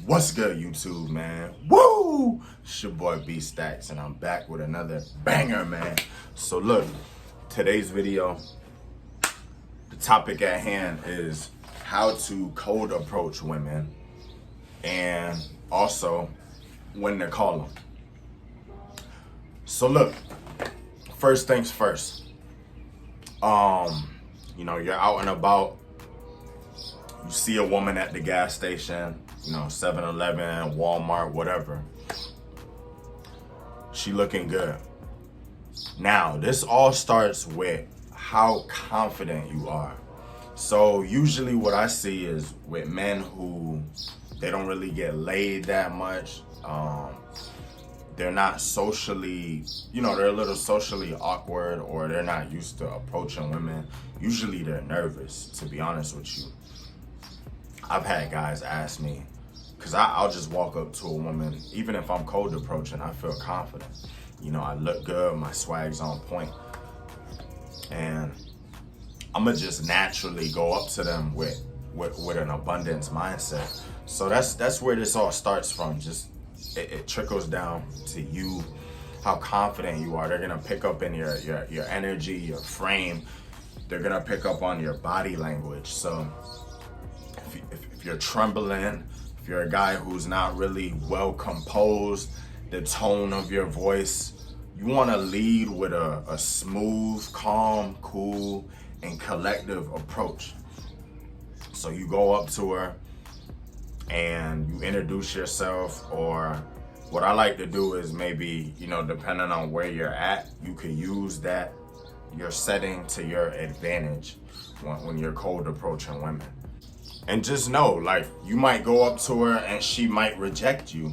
What's good, YouTube, man? Woo! It's your boy B Stacks, and I'm back with another banger, man. So look, today's video, the topic at hand is how to cold approach women, and also when to call them. So look, first things first. You're out and about. You see a woman at the gas station, 7-Eleven, Walmart, whatever. She looking good. Now, this all starts with how confident you are. So usually what I see is with men who, they don't really get laid that much. They're not socially, they're a little socially awkward, or they're not used to approaching women. Usually they're nervous, to be honest with you. I've had guys ask me, because I'll just walk up to a woman, even if I'm cold approaching, I feel confident. I look good, my swag's on point. And I'm going to just naturally go up to them with an abundance mindset. So that's where this all starts from. Just it trickles down to you, how confident you are. They're going to pick up in your energy, your frame. They're going to pick up on your body language. So if you're trembling, if you're a guy who's not really well composed, the tone of your voice, you want to lead with a smooth, calm, cool, and collective approach. So you go up to her and you introduce yourself, or what I like to do is maybe, depending on where you're at, you can use that, your setting to your advantage when you're cold approaching women. And just know, you might go up to her and she might reject you.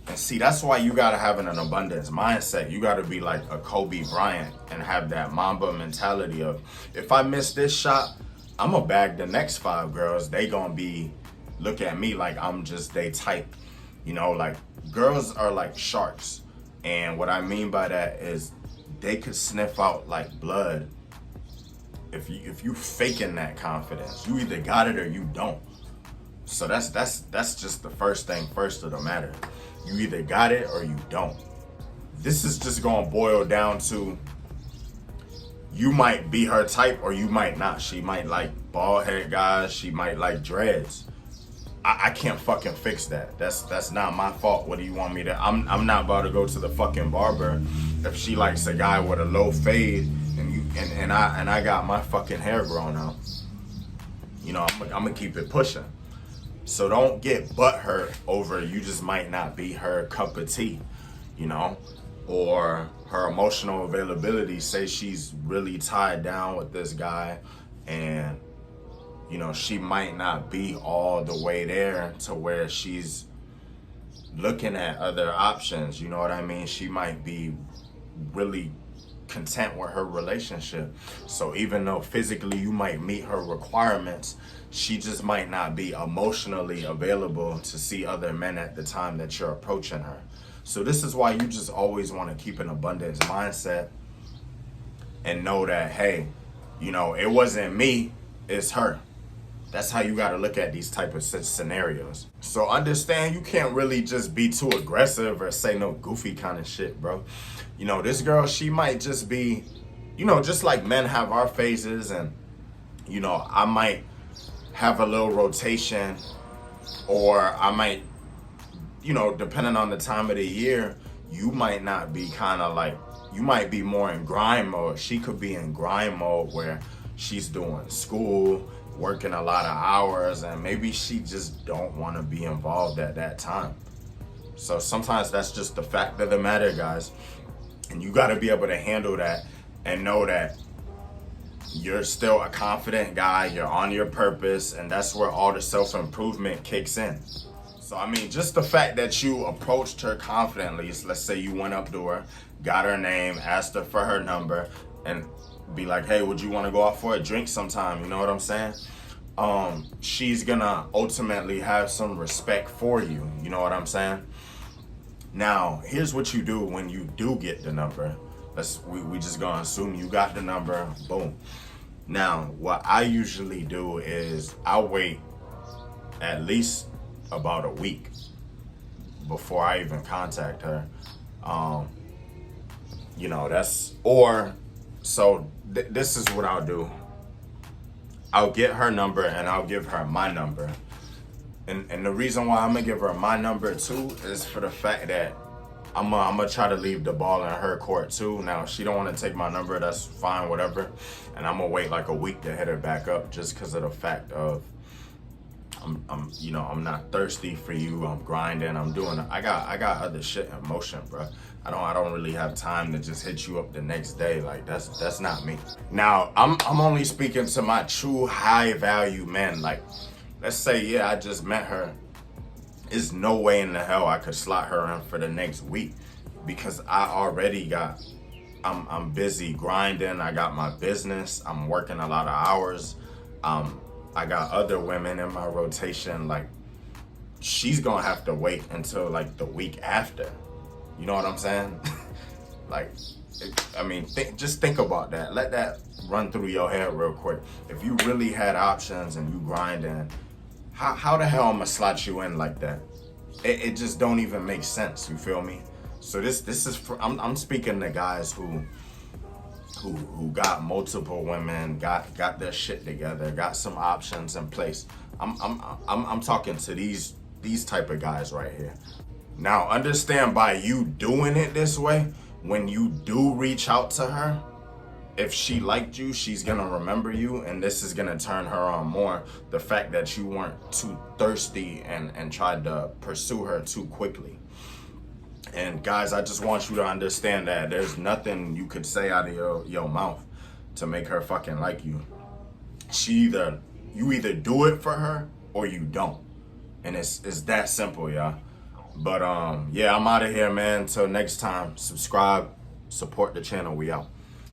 And see, that's why you gotta have an abundance mindset. You gotta be like a Kobe Bryant and have that Mamba mentality of, if I miss this shot, I'm gonna bag the next 5 girls. They gonna look at me like I'm just they type. Girls are like sharks. And what I mean by that is they could sniff out like blood. If you faking that confidence, you either got it or you don't. So that's just the first thing first of the matter. You either got it or you don't. This is just gonna boil down to, you might be her type or you might not. She might like bald head guys. She might like dreads. I can't fucking fix that. That's not my fault. What do you want me to? I'm not about to go to the fucking barber if she likes a guy with a low fade and I got my fucking hair grown out. I'm gonna keep it pushing. So don't get butthurt over you just might not be her cup of tea, or her emotional availability. Say she's really tied down with this guy and she might not be all the way there to where she's looking at other options. You know what I mean? She might be really content with her relationship. So even though physically you might meet her requirements, she just might not be emotionally available to see other men at the time that you're approaching her. So this is why you just always want to keep an abundance mindset and know that, hey, it wasn't me, it's her. That's how you got to look at these type of scenarios. So understand, you can't really just be too aggressive or say no goofy kind of shit, bro. This girl, she might just be, just like men have our phases, and, I might have a little rotation, or I might, depending on the time of the year, you might not be you might be more in grind mode. She could be in grind mode where she's doing school, working a lot of hours, and maybe she just don't want to be involved at that time. So sometimes that's just the fact of the matter, guys. And you got to be able to handle that and know that you're still a confident guy, you're on your purpose, and that's where all the self-improvement kicks in. So just the fact that you approached her confidently, let's say you went up to her, got her name, asked her for her number, and be like, hey, would you want to go out for a drink sometime? You know what I'm saying? She's gonna ultimately have some respect for you. You know what I'm saying? Now, here's what you do when you do get the number. We just gonna assume you got the number, boom. Now, what I usually do is I'll wait at least about a week. before I even contact her. You know, that's, or, so this is what I'll do. I'll get her number and I'll give her my number. And the reason why I'm gonna give her my number too is for the fact that I'm gonna try to leave the ball in her court too. Now, if she don't want to take my number, that's fine, whatever. And I'm gonna wait like a week to hit her back up, just because of the fact of I'm not thirsty for you. I'm grinding. I got other shit in motion, bro. I don't really have time to just hit you up the next day. Like, that's not me. Now, I'm only speaking to my true high value men. Like, let's say, yeah, I just met her. There's no way in the hell I could slot her in for the next week, because I already got, I'm busy grinding. I got my business. I'm working a lot of hours. I got other women in my rotation. Like, she's gonna have to wait until like the week after. You know what I'm saying? Like, just think about that. Let that run through your head real quick. If you really had options and you grinding, how the hell I'm gonna slot you in like that? It just don't even make sense. You feel me? So this is for, I'm speaking to guys who got multiple women, got their shit together, got some options in place. I'm talking to these type of guys right here. Now, understand, by you doing it this way, when you do reach out to her, if she liked you, she's gonna remember you, and this is gonna turn her on more. The fact that you weren't too thirsty and tried to pursue her too quickly. And guys, I just want you to understand that there's nothing you could say out of your mouth to make her fucking like you. You either do it for her or you don't. And it's that simple, y'all. But yeah, I'm out of here, man. Till next time, subscribe, support the channel. We out.